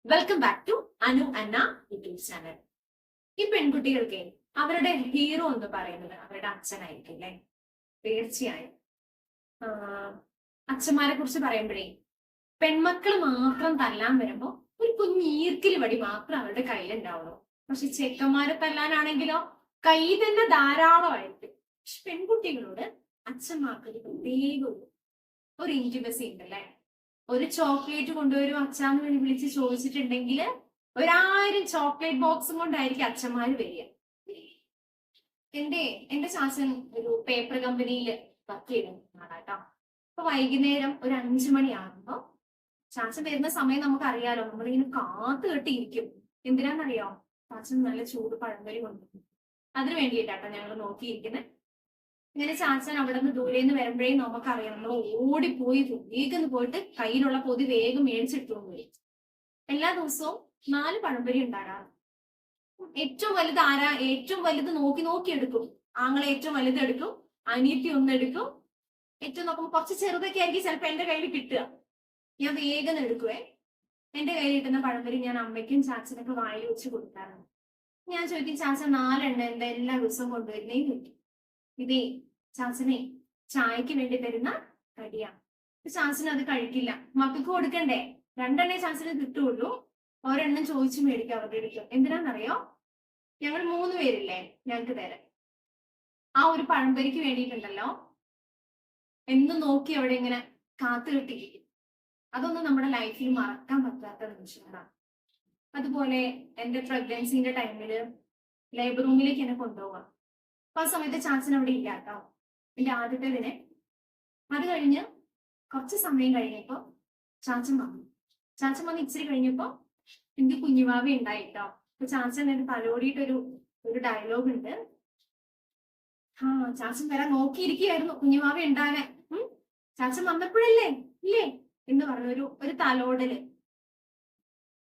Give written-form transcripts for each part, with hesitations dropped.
Welcome back to Anu Anna YouTube channel. ഈ പെൺകുട്ടികൾക്ക് അവരുടെ ഹീറോ എന്ന് പറയുന്നത് അവരുടെ അച്ഛനായിരിക്കും അല്ലെ. തീർച്ചയായും അച്ഛന്മാരെ കുറിച്ച് പറയുമ്പോഴേ പെൺമക്കൾ മാത്രം തല്ലാൻ വരുമ്പോ ഒരു കുഞ്ഞ് ഈർക്കിൽ വടി മാത്രം അവരുടെ കയ്യിലുണ്ടാവുള്ളൂ. പക്ഷെ ചെക്കന്മാരെ തല്ലാനാണെങ്കിലോ കൈ തന്നെ ധാരാളമായിട്ട്. പക്ഷെ പെൺകുട്ടികളോട് അച്ഛന്മാർക്ക് ഒരു പ്രത്യേക ഒരു ഇന്റിമസി ഉണ്ടല്ലേ. ഒരു ചോക്ലേറ്റ് കൊണ്ടുവരും അച്ഛാന്ന് വിളിച്ച് ചോദിച്ചിട്ടുണ്ടെങ്കിൽ 1000 ചോക്ലേറ്റ് ബോക്സും കൊണ്ടായിരിക്കും അച്ഛന്മാര് വരിക. എന്റെ ചാച്ചൻ ഒരു പേപ്പർ കമ്പനിയിൽ വർക്ക് ചെയ്യുന്നതാണ് കേട്ടോ. അപ്പൊ വൈകുന്നേരം ഒരു 5 മണിയാകുമ്പോ ചാച്ചൻ വരുന്ന സമയം നമുക്കറിയാലോ, നമ്മളിങ്ങനെ കാത്തു കെട്ടിയിരിക്കും. എന്തിനാന്നറിയോ? ചാച്ചൻ നല്ല ചൂട് പഴംപൊരി കൊണ്ടുവരും. അതിന് വേണ്ടിയിട്ടാട്ടോ ഞങ്ങൾ നോക്കിയിരിക്കുന്നത്. ഇങ്ങനെ ചാച്ചൻ അവിടെ നിന്ന് ദൂരേന്ന് വരുമ്പോഴേ നമുക്കറിയാം, നമ്മൾ ഓടിപ്പോയി വേഗം പോയിട്ട് കയ്യിലുള്ള പൊതി വേഗം മേടിച്ചെടുത്തോണ്ട് വരും. എല്ലാ ദിവസവും 4 പഴംപൊരി ഉണ്ടാകാറ്. ഏറ്റവും വലുത് ആരാ? ഏറ്റവും വലുത് നോക്കി നോക്കി എടുക്കും. ആങ്ങളെ ഏറ്റവും വലുത് എടുക്കും, അനിയത്തി ഒന്നെടുക്കും. ഏറ്റവും നോക്കുമ്പോൾ കുറച്ച് ചെറുതൊക്കെ ആയിരിക്കും ചിലപ്പോ എന്റെ കയ്യിൽ കിട്ടുക. ഞാൻ വേഗം എടുക്കുവേ. എന്റെ കയ്യിൽ കിട്ടുന്ന പഴംപൊരി ഞാൻ അമ്മയ്ക്കും ചാച്ചനൊക്കെ വായിൽ വെച്ച് കൊടുക്കാറുണ്ട്. ഞാൻ ചോദിക്കും, ചാച്ചൻ 4 എണ്ണ എന്താ എല്ലാ ദിവസവും കൊണ്ടുവരുന്നേന്ന് ചോദിക്കും. ഇതേ ചാച്ചനെ ചായക്ക് വേണ്ടി തരുന്ന കടിയാണ്. ചാച്ചന് അത് കഴിക്കില്ല, മക്കൾക്ക് കൊടുക്കണ്ടേ. 2 എണ്ണേ ചാച്ചന് കിട്ടുള്ളൂ. ഒരെണ്ണം ചോദിച്ചു മേടിക്കും അവരുടെ അടുത്ത്. എന്തിനാന്നറിയോ? ഞങ്ങൾ 3 പേരില്ലേ, ഞങ്ങൾക്ക് തരാം. ആ ഒരു പഴംപൊരിക്ക് വേണ്ടിയിട്ടുണ്ടല്ലോ എന്ന് നോക്കി അവിടെ ഇങ്ങനെ കാത്തു കെട്ടിയിരിക്കും. അതൊന്നും നമ്മുടെ ലൈഫിൽ മറക്കാൻ പറ്റാത്ത നിമിഷങ്ങളാണ്. അതുപോലെ എന്റെ പ്രഗ്നൻസിന്റെ ടൈമില് ലേബർ റൂമിലേക്ക് എന്നെ കൊണ്ടുപോവാം. അപ്പൊ ആ സമയത്ത് ചാച്ചൻ അവിടെ ഇല്ല കേട്ടോ, എന്റെ ആദ്യത്തേതിനെ. അത് കഴിഞ്ഞ് കുറച്ച് സമയം കഴിഞ്ഞപ്പോ ചാച്ചൻ വന്ന് ഇച്ചിരി കഴിഞ്ഞപ്പോ എനിക്ക് കുഞ്ഞുവാവി ഉണ്ടായിട്ടോ. അപ്പൊ ചാച്ചൻ എന്റെ തലോടിയിട്ടൊരു ഡയലോഗ് ഉണ്ട്. ചാച്ചൻ വരാൻ നോക്കിയിരിക്കുകയായിരുന്നു കുഞ്ഞുവാവി ഉണ്ടാകാൻ. ചാച്ചൻ വന്നപ്പോഴല്ലേ ഇല്ലേ എന്ന് പറഞ്ഞൊരു തലോടല്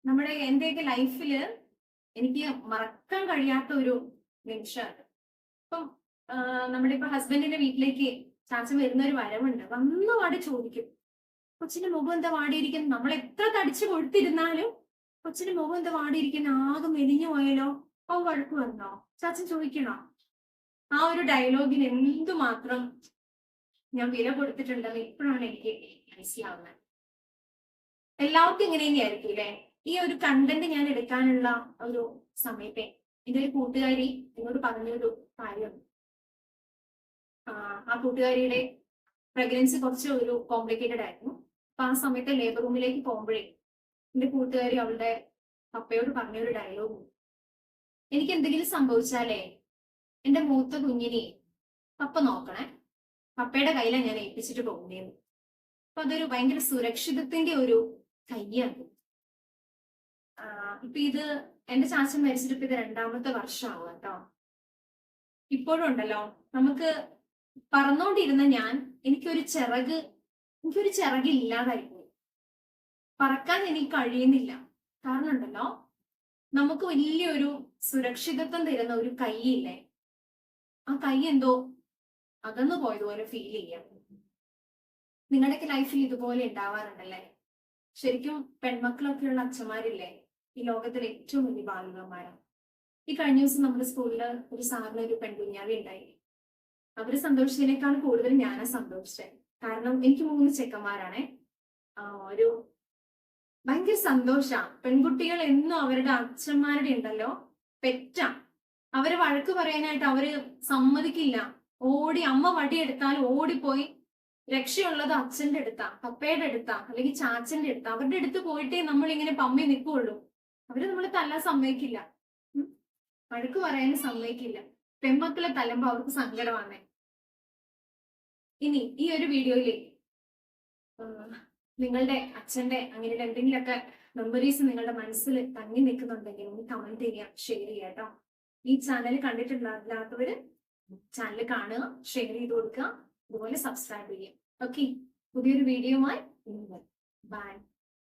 നമ്മുടെ എന്റെയൊക്കെ ലൈഫില് എനിക്ക് മറക്കാൻ കഴിയാത്ത ഒരു നിമിഷമാണ്. ഇപ്പം നമ്മുടെ ഇപ്പൊ ഹസ്ബൻഡിന്റെ വീട്ടിലേക്ക് ചാച്ചൻ വരുന്ന ഒരു വരവുണ്ട്. വന്ന് വാടി ചോദിക്കും, കൊച്ചിന്റെ മുഖം എന്താ വാടിയിരിക്കുന്നു? നമ്മൾ എത്ര തടിച്ചു കൊടുത്തിരുന്നാലും കൊച്ചിന്റെ മുഖം എന്താ വാടിയിരിക്കുന്ന, ആകെ മെലിഞ്ഞു പോയാലോ? വഴക്ക് വന്നോ? ചാച്ചൻ ചോദിക്കണോ? ആ ഒരു ഡയലോഗിന് എന്തുമാത്രം ഞാൻ വില കൊടുത്തിട്ടുണ്ടെന്ന് ഇപ്പോഴാണ് എനിക്ക് മനസ്സിലാവുന്നത്. എല്ലാവർക്കും ഇങ്ങനെ തന്നെയായിരിക്കും അല്ലെ. ഈ ഒരു കണ്ടന്റ് ഞാൻ എടുക്കാനുള്ള ഒരു സമയത്തെ എന്റെ ഒരു കൂട്ടുകാരി എന്നോട് പറഞ്ഞൊരു കാര്യം. ആ കൂട്ടുകാരിയുടെ പ്രഗ്നൻസി കുറച്ച് ഒരു കോംപ്ലിക്കേറ്റഡ് ആയിരുന്നു. അപ്പൊ ആ സമയത്ത് ലേബർ റൂമിലേക്ക് പോകുമ്പോഴേ എന്റെ കൂട്ടുകാരി അവളുടെ പപ്പയോട് പറഞ്ഞൊരു ഡയലോഗ്, എനിക്ക് എന്തെങ്കിലും സംഭവിച്ചാലേ എന്റെ മൂത്ത കുഞ്ഞിനെ പപ്പ നോക്കണേ, പപ്പയുടെ കയ്യിലാണ് ഞാൻ ഏൽപ്പിച്ചിട്ട് പോകുന്നേന്ന്. അപ്പൊ അതൊരു ഭയങ്കര സുരക്ഷിതത്തിന്റെ ഒരു കയ്യാണ്. ഇപ്പൊ ഇത് എന്റെ ചാച്ചൻ മരിച്ചിട്ട് ഇപ്പൊ ഇത് 2ാമത്തെ വർഷമാവും കേട്ടോ. ഇപ്പോഴും ഉണ്ടല്ലോ, നമുക്ക് പറന്നോണ്ടിരുന്ന എനിക്കൊരു ചിറക് ഇല്ലാതായിപ്പോയി. പറക്കാൻ എനിക്ക് കഴിയുന്നില്ല. കാരണം ഉണ്ടല്ലോ, നമുക്ക് വലിയൊരു സുരക്ഷിതത്വം തരുന്ന ഒരു കൈയില്ലേ, ആ കൈ എന്തോ അകന്നു പോയതുപോലെ ഫീൽ ചെയ്യാം. നിങ്ങളുടെയൊക്കെ ലൈഫിൽ ഇതുപോലെ ഉണ്ടാവാറുണ്ടല്ലേ? ശരിക്കും പെൺമക്കളൊക്കെയുള്ള അച്ഛന്മാരില്ലേ ഈ ലോകത്തിലെ ഏറ്റവും വലിയ ബാലികന്മാരാണ്. ഈ കഴിഞ്ഞ ദിവസം നമ്മുടെ സ്കൂളില് ഒരു സാറിന് ഒരു പെൺകുഞ്ഞാവി ഉണ്ടായി. അവര് സന്തോഷിച്ചതിനേക്കാൾ കൂടുതൽ ഞാനാ സന്തോഷിച്ചത്. കാരണം എനിക്ക് 3 ചെക്കന്മാരാണേ. ഒരു ഭയങ്കര സന്തോഷാ. പെൺകുട്ടികൾ എന്നും അവരുടെ അച്ഛന്മാരുടെ ഉണ്ടല്ലോ പെറ്റാ. അവര് വഴക്ക് പറയാനായിട്ട് അവര് സമ്മതിക്കില്ല. അമ്മ വടിയെടുത്താൽ ഓടിപ്പോയി രക്ഷയുള്ളത് അച്ഛന്റെ അടുത്താ, പപ്പയുടെ അടുത്താ, അല്ലെങ്കിൽ ചാച്ചന്റെ അടുത്താ. അവരുടെ അടുത്ത് പോയിട്ടേ നമ്മൾ ഇങ്ങനെ പമ്മി നിൽക്കുള്ളൂ. അവര് നമ്മളെ തല്ലാൻ സമ്മതിക്കില്ല, വഴക്ക് പറയാനും സമ്മതിക്കില്ല. പെൺമക്കളെ തല്ലുമ്പോ അവർക്ക് സങ്കടമാണേ. ഇനി ഈ ഒരു വീഡിയോയില് നിങ്ങളുടെ അച്ഛന്റെ അങ്ങനെ എന്തെങ്കിലുമൊക്കെ മെമ്മറീസ് നിങ്ങളുടെ മനസ്സിൽ തങ്ങി നിൽക്കുന്നുണ്ടെങ്കിൽ ഒന്ന് കമന്റ് ചെയ്യുക, ഷെയർ ചെയ്യുക കേട്ടോ. ഈ ചാനൽ കണ്ടിട്ടില്ലാത്തവര് ചാനൽ കാണുക, ഷെയർ ചെയ്ത് കൊടുക്കുക, അതുപോലെ സബ്സ്ക്രൈബ് ചെയ്യുക. ഓക്കെ, പുതിയൊരു വീഡിയോയുമായി ബൈ.